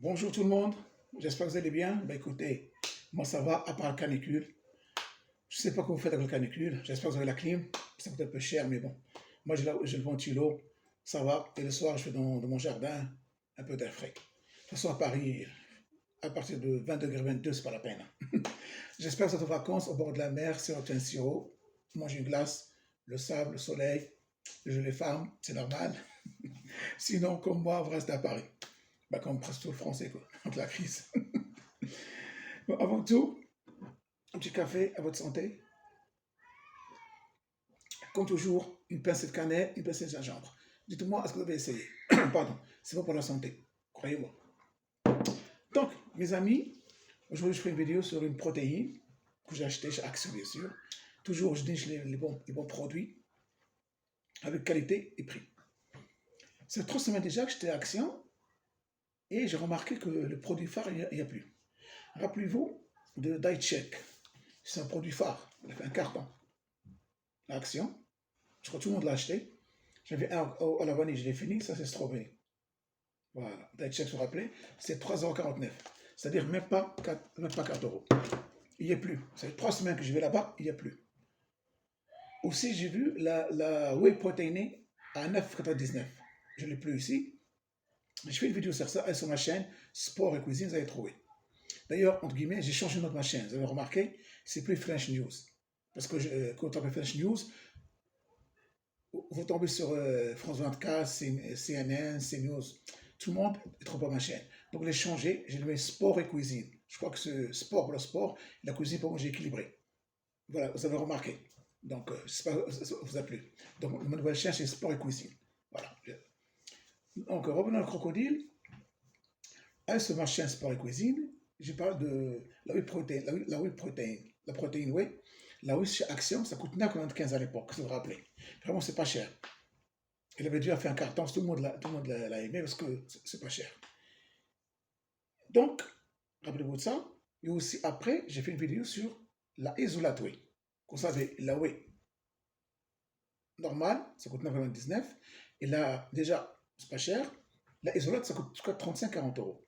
Bonjour tout le monde, j'espère que vous allez bien. Écoutez, moi ça va, à part la canicule. Je ne sais pas comment vous faites avec la canicule, j'espère que vous avez la clim. Ça coûte un peu cher, mais bon. Moi j'ai le ventilo, ça va. Et le soir, je fais dans mon jardin un peu d'air frais. De toute façon, à Paris, à partir de 20 degrés 22, c'est pas la peine. J'espère que vous êtes en vacances au bord de la mer, sur un sirop, manger une glace, le sable, le soleil, je les femmes, c'est normal. Sinon, comme moi, vous restez à Paris. Comme presque tout le français, quoi, entre la crise. Bon, avant tout, un petit café à votre santé. Comme toujours, une pincée de cannelle, une pincée de gingembre. Dites-moi, est-ce que vous avez essayé? Pardon, c'est bon pour la santé, croyez-moi. Donc, mes amis, aujourd'hui, je fais une vidéo sur une protéine que j'ai achetée chez Action, bien sûr. Toujours, je niche les bons produits avec qualité et prix. C'est 3 semaines déjà que j'étais à Action et j'ai remarqué que le produit phare, il n'y a plus. Rappelez-vous de Diet Check. C'est un produit phare. Il a fait un carton. Action. Je crois que tout le monde l'a acheté. J'avais un à la vanille, je l'ai fini. Ça, c'est strawberry. Voilà. Diet Check, se rappeler. C'est 3,49 €. C'est-à-dire même pas 4 euros. Il n'y a plus. Ça fait 3 semaines que je vais là-bas, il n'y a plus. Aussi, j'ai vu la whey protéinée à 9,99 €. Je ne l'ai plus ici. Je fais une vidéo sur ça et sur ma chaîne Sport et Cuisine, vous allez trouver. D'ailleurs, entre guillemets, j'ai changé notre ma chaîne. Vous avez remarqué, c'est plus French News. Parce que quand on tapez French News, vous tombez sur France 24, CNN, CNews. Tout le monde ne trouve pas ma chaîne. Donc, je l'ai changé, j'ai mis sport et cuisine. Je crois que ce sport pour le sport, la cuisine pour moi, j'ai équilibré. Voilà, vous avez remarqué. Donc, ça vous a plu. Donc, ma nouvelle chaîne, c'est sport et cuisine. Voilà. Donc, revenons au crocodile. Sur ma chaîne sport et cuisine, je parle de la whey protéine, la protéine whey. La whey chez Action, ça coûte 9,95 € à l'époque, si vous vous rappelez. Vraiment, c'est pas cher. Il avait déjà fait un carton, tout le monde l'a aimé parce que c'est pas cher. Donc, rappelez-vous de ça. Et aussi, après, j'ai fait une vidéo sur la Isolate Whey. Vous savez, la whey normale, ça coûte 9,99 €. Et là, déjà, c'est pas cher. La Isolate, ça coûte 35-40 €.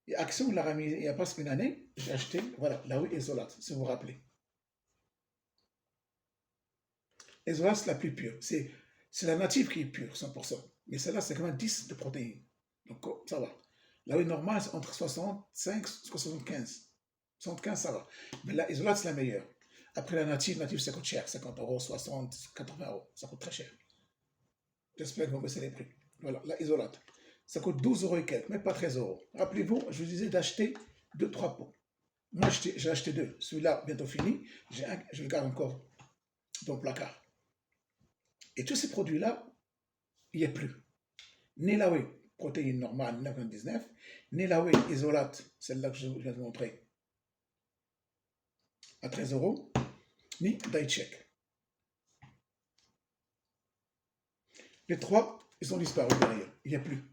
Et Action, il l'a remis il y a presque une année. J'ai acheté, voilà, la whey Isolate, si vous vous rappelez. Isolate, c'est la plus pure. C'est la native qui est pure, 100%. Mais celle-là, c'est quand même 10 de protéines. Donc, ça va. La whey normale, c'est entre 65 et 75. 75, ça va. Mais la Isolate, c'est la meilleure. Après la native, ça coûte cher. 50 €, 60, 80 €. Ça coûte très cher. J'espère qu'ils vont baisser les prix. Voilà, la Isolate. Ça coûte 12 € et quelques, mais pas 13 €. Rappelez-vous, je vous disais d'acheter 2-3 pots. Moi, j'ai acheté 2. Celui-là, bientôt fini. Je le garde encore dans le placard. Et tous ces produits-là, il n'y a plus. Ni la whey protéine normale, 9,99, ni la whey Isolate, celle-là que je viens de montrer, à 13 €, ni Diet Check. Les trois, ils ont disparu derrière. Il n'y a plus.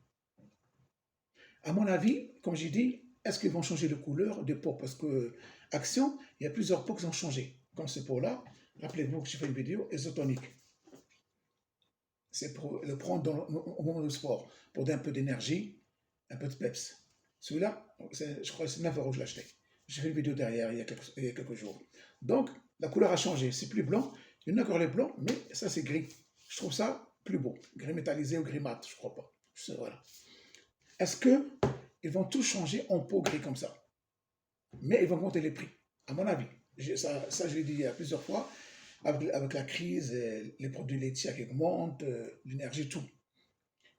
À mon avis, comme j'ai dit, est-ce qu'ils vont changer de couleur de pot? Parce que Action, il y a plusieurs pots qui ont changé. Comme ce pot-là, rappelez-vous que j'ai fait une vidéo isotonique. C'est pour le prendre au moment du sport, pour donner un peu d'énergie, un peu de peps. Celui-là, je crois que c'est 9 € que je l'ai acheté. J'ai fait une vidéo derrière il y a quelques jours. Donc, la couleur a changé. C'est plus blanc. Il y en a encore les blancs, mais ça, c'est gris. Je trouve ça plus beau. Gris métallisé ou gris mat, je crois pas. Voilà. Est-ce qu'ils vont tout changer en peau gris comme ça? Mais ils vont monter les prix, à mon avis. Ça je l'ai dit il y a plusieurs fois. Avec la crise, les produits laitiers qui augmentent, l'énergie, tout.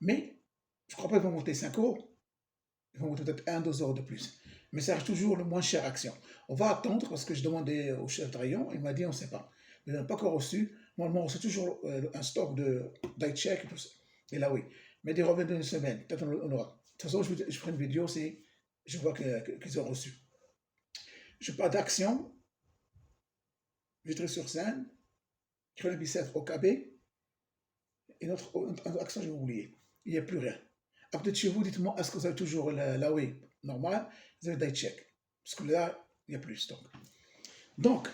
Mais je ne crois pas qu'ils vont monter 5 €. Ils vont monter peut-être 1-2 € de plus. Mais ça reste toujours le moins cher Action. On va attendre parce que je demandais au chef de rayon, il m'a dit on ne sait pas. Il n'a pas encore reçu. Normalement, on reçoit toujours un stock de Diet Check et tout ça. Et là, oui. Mais des revenus d'une semaine, peut-être on aura. De toute façon, je ferai une vidéo si je vois qu'ils ont reçu. Je parle d'Action, Vitry-sur-Seine, Créole-Bicêtre au KB, et notre Action, j'ai oublié. Il n'y a plus rien. À côté de chez vous, dites-moi, est-ce que vous avez toujours la whey normale? Vous avez Diet Check. Parce que là, il n'y a plus de stock. Donc,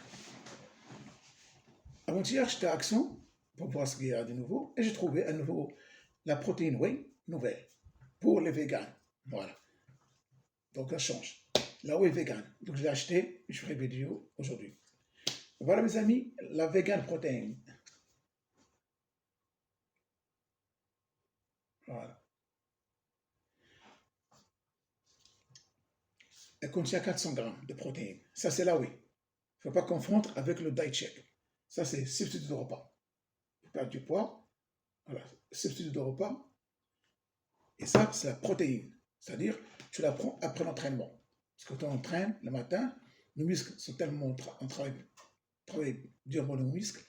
avant-hier, j'étais à Action pour voir ce qu'il y a de nouveau et j'ai trouvé à nouveau la protéine whey nouvelle pour les végans. Voilà. Donc, ça change. La whey vegan. Donc, je l'ai acheté et je ferai vidéo aujourd'hui. Voilà, mes amis, la vegan protéine. Voilà. Elle contient 400 grammes de protéines. Ça, c'est la whey. Il ne faut pas confondre avec le diet check. Ça, c'est substitut de repas. Pour perdre du poids, voilà, substitut de repas. Et ça, c'est la protéine. C'est-à-dire, tu la prends après l'entraînement. Parce que quand on entraîne le matin, nos muscles sont tellement en travail durement nos muscles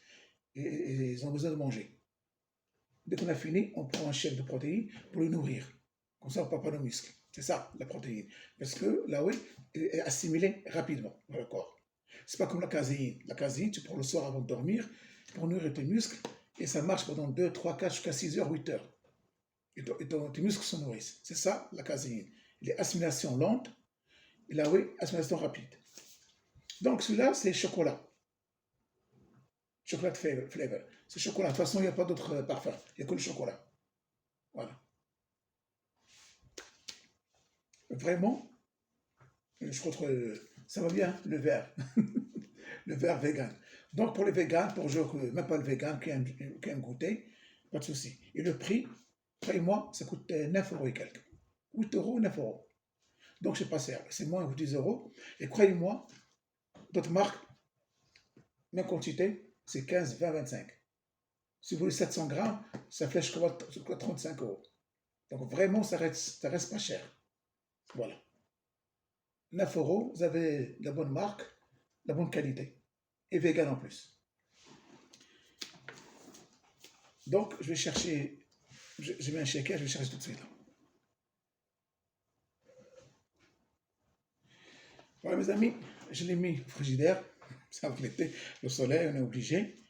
et ils ont besoin de manger. Dès qu'on a fini, on prend un chèque de protéines pour les nourrir. Comme ça, on ne perd pas nos muscles. C'est ça, la protéine. Parce que la whey est assimilée rapidement dans le corps. C'est pas comme la caséine. La caséine, tu prends le soir avant de dormir pour nourrir tes muscles et ça marche pendant 2, 3, 4, jusqu'à 6 heures, 8 heures. Et tes muscles se nourrissent. C'est ça, la caséine. Il est assimilation lente et la whey, assimilation rapide. Donc, celui-là, c'est chocolat. Chocolat flavor. C'est chocolat. De toute façon, il n'y a pas d'autre parfum. Il n'y a que le chocolat. Voilà. Vraiment, je trouve ça va bien, le verre. Le verre vegan. Donc, pour les végans, pour ceux même pas le vegan qui aiment goûter, pas de souci. Et le prix, croyez-moi, ça coûte 9 euros et quelques. 8 euros, 9 euros. Donc, c'est pas cher. C'est moins de 10 euros. Et croyez-moi, d'autres marques, même quantité, c'est 15, 20, 25. Si vous voulez 700 grammes, ça fait jusqu'à 35 euros. Donc, vraiment, ça reste pas cher. Voilà. 9 euros, vous avez la bonne marque, la bonne qualité. Et vegan en plus. Donc, je vais chercher, je mets un shaker, je vais chercher tout de suite. Voilà, mes amis, je l'ai mis au frigidaire. Ça va l'été, le soleil, on est obligé.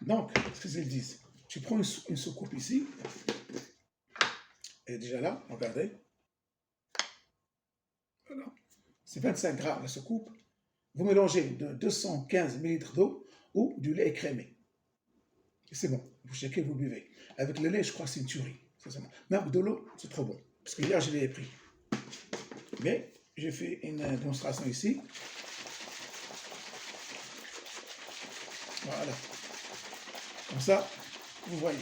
Donc, ce qu'ils disent, tu prends une soucoupe ici. Elle est déjà là, regardez. Voilà. C'est 25 grammes la soucoupe. Vous mélangez de 215 ml d'eau ou du lait écrémé. Et c'est bon, vous checkez, vous buvez. Avec le lait, je crois que c'est une tuerie. Même de l'eau, c'est trop bon. Parce que hier, je l'ai pris. Mais j'ai fait une démonstration ici. Voilà. Comme ça, vous voyez.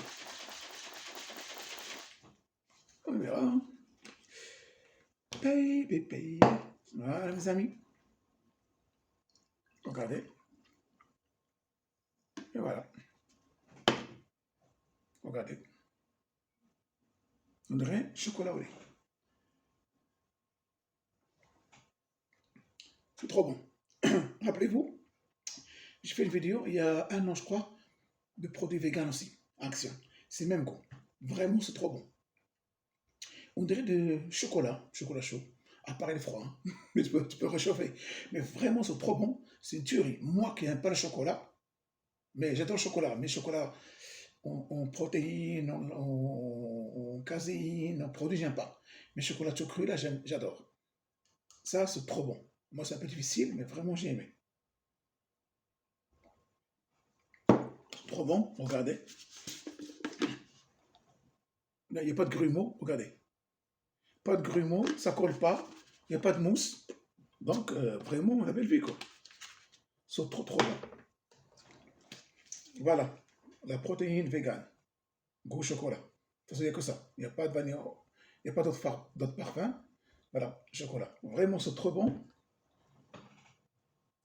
On verra. Hein. Paye. Voilà, mes amis. Regardez. Et voilà. Regardez. On dirait chocolat au lait. C'est trop bon. Rappelez-vous, j'ai fait une vidéo il y a un an, je crois, de produits vegan aussi. Action. C'est le même goût. Vraiment, c'est trop bon. On dirait de chocolat chaud. À part il est froid, hein. Mais tu peux réchauffer. Mais vraiment, c'est trop bon. C'est une tuerie. Moi qui n'aime pas le chocolat, mais j'adore le chocolat. Mais chocolat en protéines, en caséine, en produits, j'aime pas. Mais chocolat chaud cru, là, j'adore. Ça, c'est trop bon. Moi, c'est un peu difficile, mais vraiment, j'ai aimé. Trop bon, regardez. Là, il n'y a pas de grumeaux, regardez. Pas de grumeaux, ça colle pas. Il n'y a pas de mousse. Donc, vraiment, la belle vie, quoi. C'est trop bon. Voilà, la protéine végane. Gros chocolat. De toute façon, il n'y a que ça. Il n'y a pas de vanille, il n'y a pas d'autres parfums. Voilà, chocolat. Vraiment, c'est trop bon.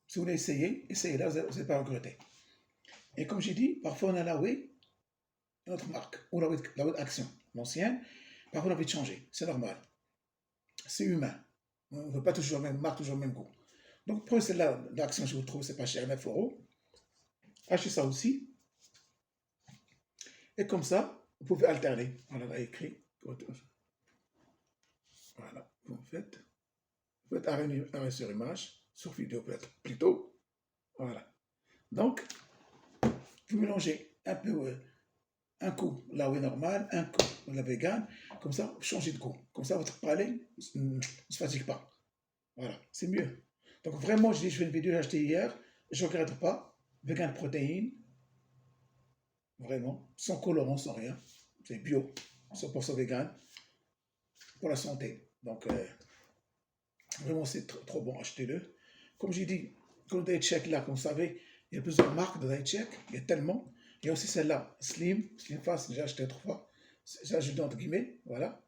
Si vous voulez essayer, essayez-là, vous n'allez pas regretter. Et comme j'ai dit, parfois on a la whey, notre marque, ou la whey Action, l'ancienne, parfois on a envie de changer. C'est normal. C'est humain. On ne veut pas toujours la même marque, toujours le même goût. Donc prenez celle-là, l'Action, je vous trouve, c'est pas cher, 9 euros. Achetez ça aussi. Et comme ça, vous pouvez alterner. On l'a écrit. Voilà, vous faites arrêt sur image, sur vidéo peut-être plutôt. Voilà. Donc, vous mélangez un peu, un coup la whey normale, un coup la vegan, comme ça, vous changez de goût. Comme ça, votre palais ne se fatigue pas. Voilà, c'est mieux. Donc vraiment, je fais une vidéo que j'ai achetée hier, je ne regrette pas. Vegan protéines, vraiment, sans colorant, sans rien. C'est bio, 100% vegan, pour la santé. Donc, Vraiment, c'est trop bon, achetez-le. Comme j'ai dit, comme diet check là, comme vous savez, il y a plusieurs marques de diet check, il y a tellement. Il y a aussi celle-là, Slim Fast, j'ai acheté 3 fois. J'ai ajouté entre guillemets, voilà.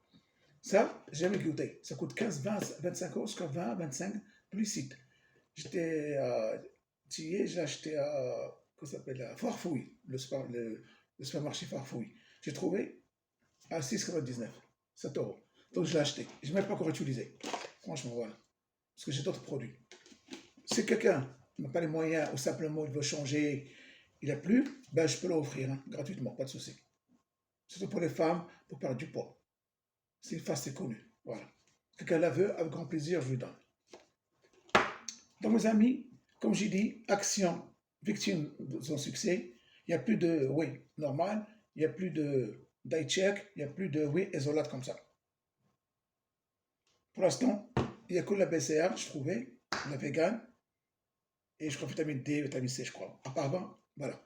Ça, j'ai jamais goûté. Ça coûte 15, 20, 25 euros jusqu'à 20, 25 plus site. J'étais à Thiers, j'ai acheté à, comment ça s'appelle, à Farfouille, le supermarché Farfouille. J'ai trouvé à 6,99, 7 euros. Donc je l'ai acheté. Je ne l'ai pas encore utilisé. Franchement, voilà. Parce que j'ai d'autres produits. Si quelqu'un n'a pas les moyens ou simplement il veut changer, il n'a plus, ben je peux l'offrir hein, gratuitement, pas de souci. Surtout pour les femmes, pour perdre du poids. C'est une face, c'est connu. Voilà. Quelqu'un la veut, avec grand plaisir, je lui donne. Donc, mes amis, comme j'ai dit, action, victime de son succès, il n'y a plus de oui normal, il n'y a plus de die check, il n'y a plus de oui isolate comme ça. Pour l'instant, il n'y a que la BCR, je trouvais, la vegan, et je crois vitamine D, vitamine C, je crois. Apparemment, voilà.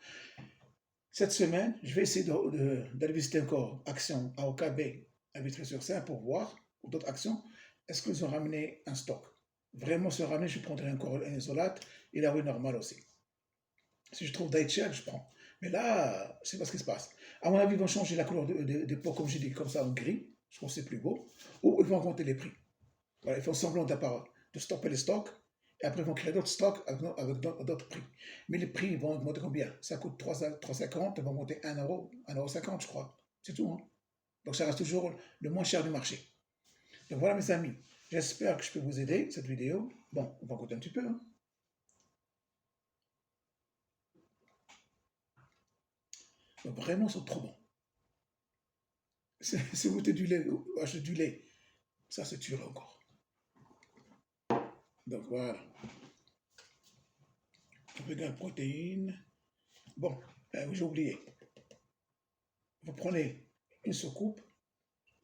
Cette semaine, je vais essayer d'aller visiter encore Action à OKB à Vitry-sur-Seine pour voir, pour d'autres actions, est-ce qu'ils ont ramené un stock. Vraiment, se ramener, je prendrai encore un isolate et la oui normale aussi. Si je trouve Daichel, je prends. Mais là, je sais pas ce qui se passe. À mon avis, ils vont changer la couleur des pots, comme j'ai dit, comme ça en gris. Je trouve que c'est plus beau. Ou ils vont augmenter les prix. Voilà, ils font semblant de stopper les stocks. Et après, ils vont créer d'autres stocks avec d'autres prix. Mais les prix vont augmenter combien? Ça coûte 3,50, ils vont monter 1 euro, 1,50 €, je crois. C'est tout. Hein? Donc ça reste toujours le moins cher du marché. Donc voilà, mes amis. J'espère que je peux vous aider, cette vidéo. Bon, on va goûter un petit peu. Hein? Donc, vraiment, c'est trop bon. Si vous mettez du lait, achetez du lait, ça se tuera encore. Donc voilà. Vegan protéines. Bon, j'ai oublié. Vous prenez une soucoupe.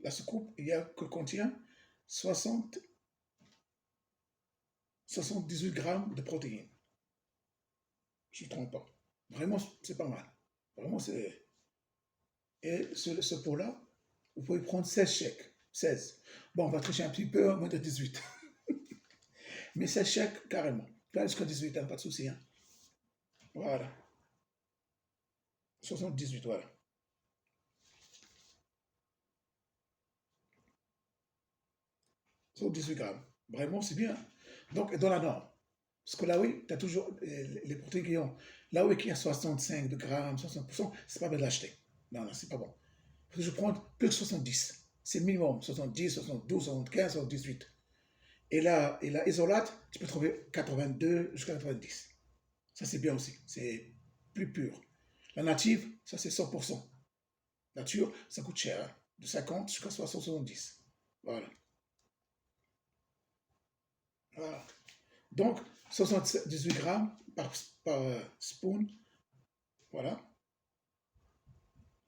La soucoupe, il y a que contient 60, 78 grammes de protéines. Je ne me trompe pas. Vraiment, c'est pas mal. Vraiment, c'est. Et ce pot-là, vous pouvez prendre 16 chèques. 16. Bon, on va tricher un petit peu, moins de 18. Mais 16 chèques, carrément. Là, jusqu'à 18, hein, pas de souci. Hein. Voilà. 78, voilà. 18 grammes. Vraiment, c'est bien. Donc, dans la norme. Parce que là, oui, tu as toujours les protéines qui ont. Là, oui, qui a 65 de grammes, 60%, c'est pas bien de l'acheter. Non, non, c'est pas bon. Il faut que je prenne plus que 70. C'est le minimum. 70, 72, 75, 78. Et la isolate, tu peux trouver 82 jusqu'à 90. Ça, c'est bien aussi. C'est plus pur. La native, ça, c'est 100%. Nature, ça coûte cher. Hein, de 50 jusqu'à 70. Voilà. Voilà. Donc, 78 grammes par spoon, voilà,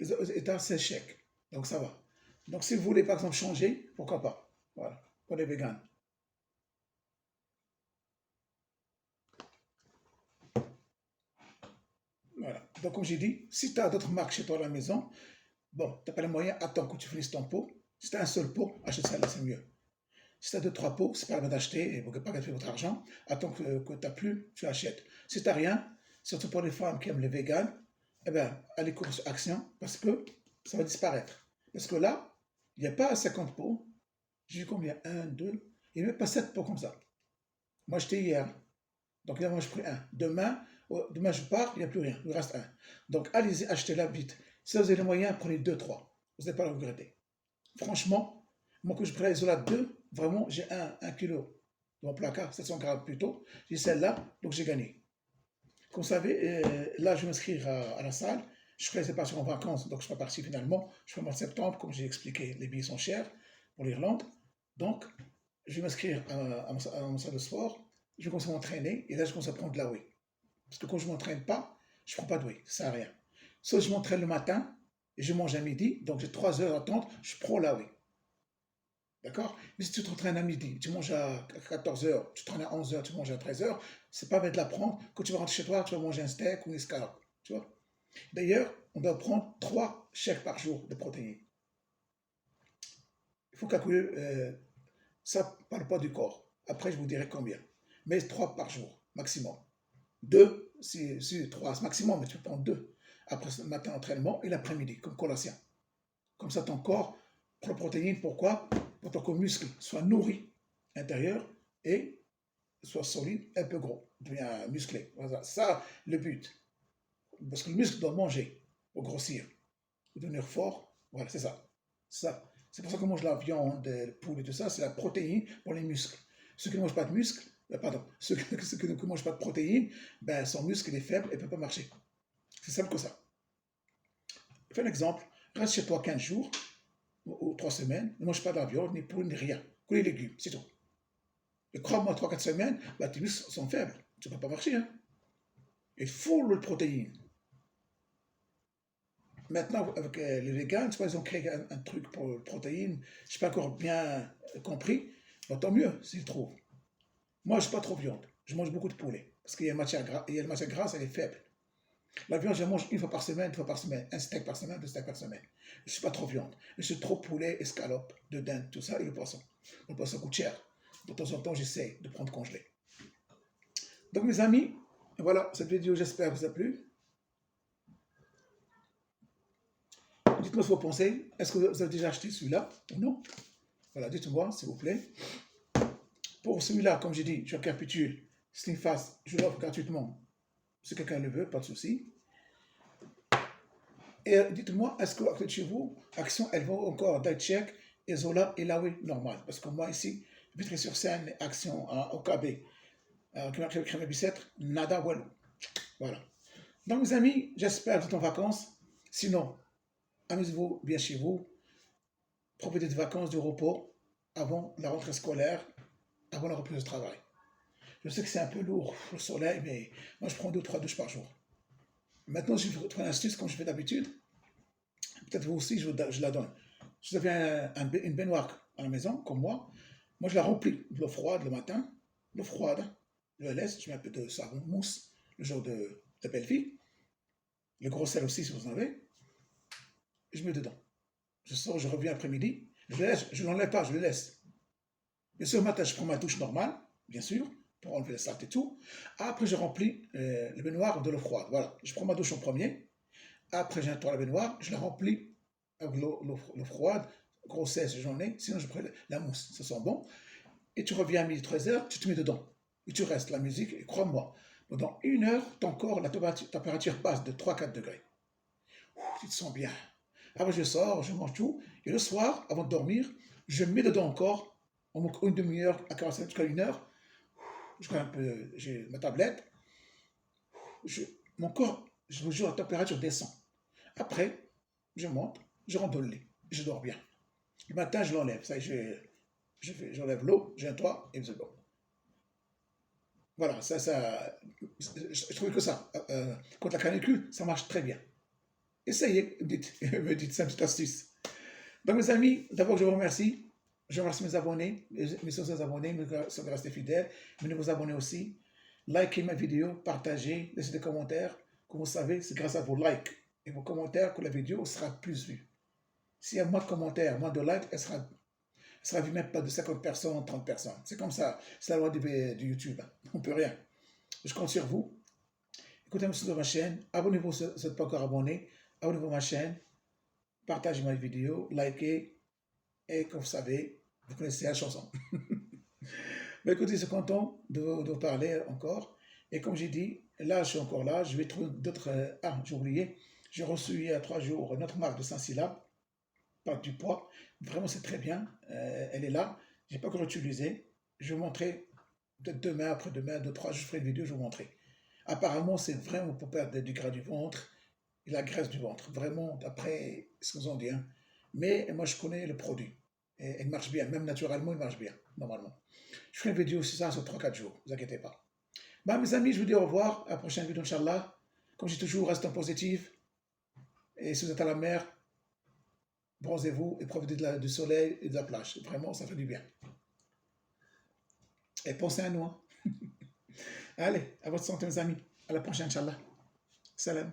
est assez chèque. Donc, ça va. Donc, si vous voulez, par exemple, changer, pourquoi pas. Voilà, pour les véganes. Voilà. Donc, comme j'ai dit, si tu as d'autres marques chez toi à la maison, bon, tu n'as pas les moyens, attends que tu finisses ton pot. Si tu as un seul pot, achète ça là, c'est mieux. Si tu as deux, trois pots, c'est pas la peine d'acheter et vous ne pas gaspiller votre argent. Attends que tu n'as plus, tu achètes. Si tu n'as rien, surtout pour les femmes qui aiment les véganes, eh bien, allez courir sur Action parce que ça va disparaître. Parce que là, il n'y a pas 50 pots. J'ai vu combien? Un, deux. Il n'y a même pas 7 pots comme ça. Moi, j'étais hier. Donc, évidemment, je pris un. Demain, je pars, il n'y a plus rien. Il reste un. Donc, allez-y, achetez-la vite. Si vous avez les moyens, prenez deux, trois. Vous n'allez pas le regretter. Franchement, moi, que je prends l'isolate 2, vraiment, j'ai un kilo dans mon placard, 700 grammes plus tôt. J'ai celle-là, donc j'ai gagné. Comme vous savez, là, je vais m'inscrire à la salle. Je serai pas en vacances, donc je ne suis pas parti finalement. Je suis au mois de septembre, comme j'ai expliqué, les billets sont chers pour l'Irlande. Donc, je vais m'inscrire à mon salle de sport. Je vais commencer à m'entraîner et là, je commence à prendre de la whey. Parce que quand je ne m'entraîne pas, je ne prends pas de whey, ça ne sert à rien. Soit je m'entraîne le matin et je mange à midi, donc j'ai 3 heures à attendre, je prends la whey. D'accord? Mais si tu t'entraînes à midi, tu manges à 14 heures, tu t'entraînes à 11 heures, tu manges à 13 heures, c'est pas bien de la prendre. Quand tu vas rentrer chez toi, tu vas manger un steak ou une escalope. Tu vois? D'ailleurs, on doit prendre 3 chèques par jour de protéines. Il faut calculer, ça ne parle pas du corps. Après, je vous dirai combien. Mais 3 par jour, maximum. 2, si 3 maximum, mais tu peux prendre 2. Après le matin, entraînement et l'après-midi, comme collation. Comme ça, ton corps prend protéines. Pourquoi? Pour que ton muscle soit nourri à l'intérieur et soit solide, un peu gros, bien musclé. Voilà, ça, le but. Parce que le muscle doit manger pour grossir, pour devenir fort. Voilà, c'est ça. Ça. C'est pour ça qu'on mange la viande, le poulet et tout ça, c'est la protéine pour les muscles. Ceux qui ne mangent pas de muscles, pardon, ceux qui ne mangent pas de protéines, ben, son muscle est faible et ne peut pas marcher. C'est simple que ça. Fais un exemple. Reste chez toi 15 jours ou 3 semaines, ne mange pas de la viande, ni poulet, ni rien. Que les légumes, c'est tout. Et crois-moi, 3-4 semaines, ben, tes muscles sont faibles. Tu ne peux pas marcher. Hein. Il faut le protéine. Maintenant, avec les végans, ils ont créé un truc pour le protéine. Je n'ai pas encore bien compris. Bon, tant mieux s'ils trouvent. Moi, je ne suis pas trop viande. Je mange beaucoup de poulet. Parce qu'il y a une matière grasse, elle est faible. La viande, je mange une fois par semaine, 2 fois par semaine. Un steak par semaine, 2 steaks par semaine. Je ne suis pas trop viande. Je suis trop poulet, escalope, de dinde, tout ça, et le poisson. Le poisson coûte cher. De temps en temps, j'essaie de prendre congelé. Donc, mes amis, voilà, cette vidéo, j'espère vous a plu. Dites-moi ce que vous pensez. Est-ce que vous avez déjà acheté celui-là ou non? Voilà, dites-moi, s'il vous plaît. Pour celui-là, comme j'ai dit, je récapitule. Slim Fast, je l'offre gratuitement. Si quelqu'un le veut, pas de souci. Et dites-moi, est-ce que à côté de chez vous, Action, elle vaut encore Diet Check, Zola et Laoui normal? Parce que moi, ici, Vitry-sur-Seine, Action, au KB, crème Bicêtre, nada, well. Voilà. Donc, mes amis, j'espère que vous êtes en vacances. Sinon, amusez-vous bien chez vous. Profitez de vacances, de repos avant la rentrée scolaire, avant la reprise de travail. Je sais que c'est un peu lourd le soleil, mais moi je prends 2 ou 3 douches par jour. Maintenant, je vais vous trouver une astuce comme je fais d'habitude. Peut-être vous aussi, je la donne. Si vous avez une baignoire à la maison, comme moi je la remplis de l'eau froide le matin. L'eau froide, je la laisse, je mets un peu de savon mousse, le genre de belle fille. Le gros sel aussi si vous en avez. Et je mets dedans. Je sors, je reviens après-midi. Je ne l'enlève pas, je le laisse. Bien sûr, le matin, je prends ma douche normale, bien sûr, pour enlever la saleté et tout. Après, je remplis le baignoire de l'eau froide. Voilà, je prends ma douche en premier. Après, j'ai nettoie la baignoire, je la remplis avec l'eau froide. Grossesse, j'en ai. Sinon, je prends la mousse, ça sent bon. Et tu reviens à midi, 13h, tu te mets dedans. Et tu restes la musique, et crois-moi, pendant 1 heure, ton corps, la température passe de 3-4 degrés. Tu te sens bien. Après, je sors, je mange tout. Et le soir, avant de dormir, je mets dedans encore, une demi-heure à 45 minutes jusqu'à 1 heure. J'ai ma tablette. Mon corps, je vous jure, la température descend. Après, je monte, je rentre dans le lit. Je dors bien. Le matin, je l'enlève. Ça, j'enlève l'eau, j'ai un toit et c'est bon. Voilà, je trouve que ça, contre la canicule, ça marche très bien. Essayez, me dites, c'est une petite astuce. Donc, mes amis, d'abord, je vous remercie. Je remercie mes abonnés, mes sociaux abonnés, mes qui restés fidèles, mes nouveaux abonnés aussi. Likez ma vidéo, partagez, laissez des commentaires. Comme vous savez, c'est grâce à vos likes et vos commentaires que la vidéo sera plus vue. S'il y a moins de commentaires, moins de likes, elle sera vue même pas de 50 personnes, 30 personnes. C'est comme ça, c'est la loi du YouTube. On ne peut rien. Je compte sur vous. Écoutez-moi sur ma chaîne, abonnez-vous si vous n'êtes pas encore abonné, abonnez-vous à ma chaîne, partagez ma vidéo, likez, et comme vous savez, vous connaissez la chanson. Mais écoutez, je suis content de vous parler encore. Et comme j'ai dit, là, je suis encore là, je vais trouver d'autres... Ah, j'ai oublié, j'ai reçu il y a 3 jours notre marque de Saint-Syllab, pas du poids. Vraiment, c'est très bien. Elle est là. Je n'ai pas encore utilisé. Je vais vous montrer, peut-être demain, après-demain, 2-3, je ferai une vidéo, je vais vous montrer. Apparemment, c'est vraiment pour perdre du gras du ventre et la graisse du ventre. Vraiment, d'après ce qu'ils ont dit. Hein. Mais moi, je connais le produit. Et il marche bien. Même naturellement, il marche bien, normalement. Je ferai une vidéo sur ça sur 3-4 jours. Ne vous inquiétez pas. Bah, mes amis, je vous dis au revoir. À la prochaine vidéo, Inch'Allah. Comme j'ai toujours, restez positif. Et si vous êtes à la mer, bronzez-vous et profitez du soleil et de la plage. Vraiment, ça fait du bien. Et pensez à nous. Hein. Allez, à votre santé, mes amis. À la prochaine, Inch'Allah. Salam.